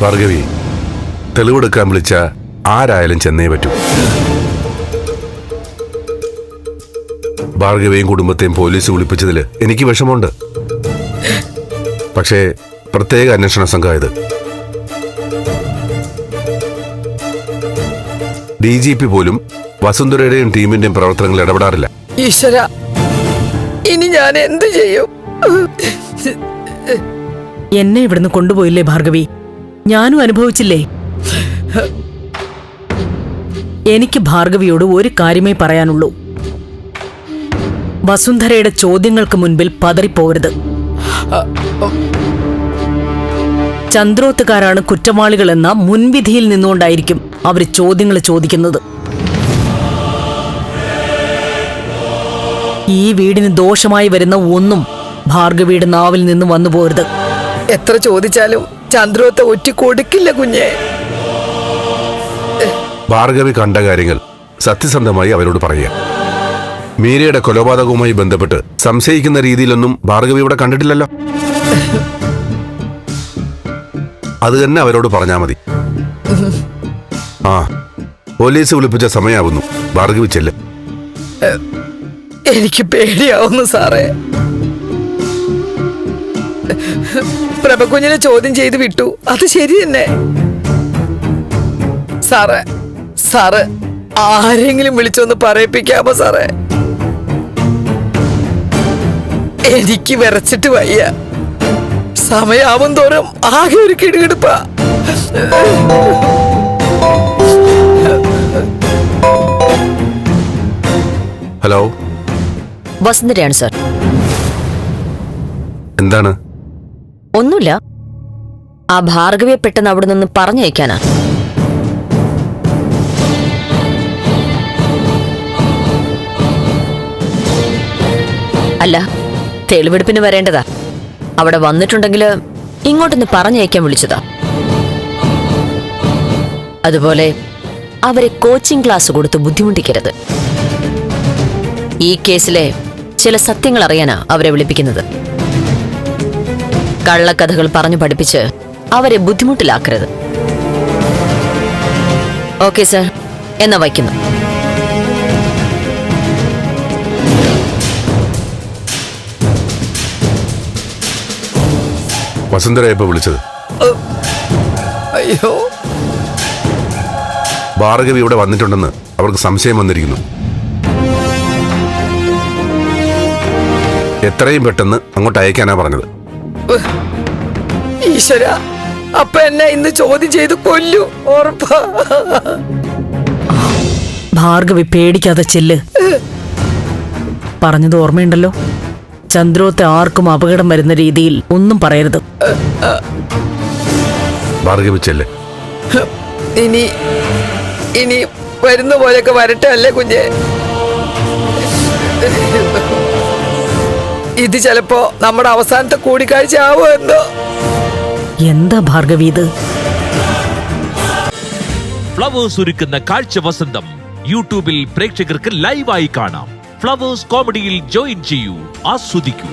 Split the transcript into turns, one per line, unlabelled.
ഭാർഗവി, തെളിവെടുക്കാൻ വിളിച്ച ആരായാലും ചെന്നേ പറ്റൂ. ഭാർഗവിയും കുടുംബത്തെയും പോലീസ് വിളിപ്പിച്ചതിൽ എനിക്ക് വിഷമമുണ്ട്. പക്ഷേ പ്രത്യേക അന്വേഷണ സംഘം ഇത്. DGP പോലും വസുന്ധരയുടെയും ടീമിന്റെയും പ്രവർത്തനങ്ങൾ ഇടപെടാറില്ല.
ഈശ്വര, ഇനി ഞാൻ എന്ത് ചെയ്യും?
എന്നെ ഇവിടുന്ന് കൊണ്ടുപോയില്ലേ ഭാർഗവി? ഞാനും അനുഭവിച്ചില്ലേ? എനിക്ക് ഭാർഗവിയോട് ഒരു കാര്യമേ പറയാനുള്ളൂ. വസുന്ധരയുടെ ചോദ്യങ്ങൾക്ക് മുൻപിൽ പതറിപ്പോവരുത്. ചന്ദ്രോത്തുകാരാണ് കുറ്റവാളികളെന്ന മുൻവിധിയിൽ നിന്നുകൊണ്ടായിരിക്കും അവർ ചോദ്യങ്ങൾ ചോദിക്കുന്നത്. ഈ വീടിന് ദോഷമായി വരുന്ന ഒന്നും ഭാർഗവിയുടെ നാവിൽ നിന്ന് വന്നു പോരുത്.
എത്ര ചോദിച്ചാലും ചന്ദ്രോത്തെ ഒറ്റി കൊടുക്കില്ല കുഞ്ഞെ.
ഭാർഗവി കണ്ട കാര്യങ്ങൾ സത്യസന്ധമായി അവരോട് പറയുക. മീരയുടെ കൊലപാതകവുമായി ബന്ധപ്പെട്ട് സംശയിക്കുന്ന രീതിയിലൊന്നും ഭാർഗവി ഇവിടെ കണ്ടിട്ടില്ലല്ലോ. അത് തന്നെ അവരോട് പറഞ്ഞാൽ മതി. ആ, പോലീസ് വിളിപ്പിച്ച സമയാവുന്നു. ഭാർഗവി ചെല്ല്.
എനിക്ക് പേടിയാവുന്നു സാറേ. പ്രഭകുഞ്ഞിനെ ചോദ്യം ചെയ്ത് വിട്ടു, അത് ശരി തന്നെ. സാറ് ആരെങ്കിലും വിളിച്ചൊന്ന് പറയിപ്പിക്കാമോ സാറേ? എനിക്ക് വിറച്ചിട്ട് വയ്യ. സമയാവും തോറും ആകെ ഒരു കിടുകിടുപ്പ.
Hello,
വസുന്ധരയാണ് sir.
എന്താണ്?
ഒന്നുമില്ല, ആ ഭാർഗവിയെ പെട്ടെന്ന് അവിടെ നിന്ന് പറഞ്ഞയക്കാനാ. അല്ല, തെളിവെടുപ്പിന് വരേണ്ടതാ. അവിടെ വന്നിട്ടുണ്ടെങ്കിൽ ഇങ്ങോട്ടൊന്ന് പറഞ്ഞയക്കാൻ വിളിച്ചതാ. അതുപോലെ അവരെ കോച്ചിങ് ക്ലാസ് കൊടുത്ത് ബുദ്ധിമുട്ടിക്കരുത്. ഈ കേസിലെ ചില സത്യങ്ങൾ അറിയാനാ അവരെ വിളിപ്പിക്കുന്നത്. കള്ളക്കഥകൾ പറഞ്ഞു പഠിപ്പിച്ച് അവരെ ബുദ്ധിമുട്ടിലാക്കരുത്. ഓക്കെ സർ, എന്നാ വയ്ക്കുന്നു.
വസുന്ധരയപ്പോ വിളിച്ചത്?
അയ്യോ,
ഭാർഗവി ഇവിടെ വന്നിട്ടുണ്ടെന്ന് അവർക്ക് സംശയം വന്നിരിക്കുന്നു. എത്രയും പെട്ടെന്ന് അങ്ങോട്ട് അയക്കാനാ പറഞ്ഞത്.
ഈശ്വര, അപ്പൊ എന്നെ ഇന്ന് ചോദ്യം ചെയ്ത് കൊല്ലു, ഉറപ്പാ.
ഭാർഗവി പേടിക്കാതെ ചെല്ല്. പറഞ്ഞത് ഓർമ്മയുണ്ടല്ലോ, ചന്ദ്രോത്തെ ആർക്കും അപകടം വരുന്ന രീതിയിൽ ഒന്നും പറയരുത്.
ഭാർഗവി ചെല്ല്.
ഇനി വരുന്ന പോലെയൊക്കെ വരട്ടെ അല്ലേ കുഞ്ഞെ? ഇത് ചിലപ്പോ നമ്മുടെ അവസാനത്തെ കൂടിക്കാഴ്ച ആവോ എന്തോ.
എന്താ ഭാർഗവി ഇത്?
ഫ്ലവേഴ്സ് ഒരുക്കുന്ന കാഴ്ച വസന്തം യൂട്യൂബിൽ പ്രേക്ഷകർക്ക് ലൈവായി കാണാം. ഫ്ലവേഴ്സ് കോമഡിയിൽ ജോയിൻ ചെയ്യൂ, ആസ്വദിക്കൂ.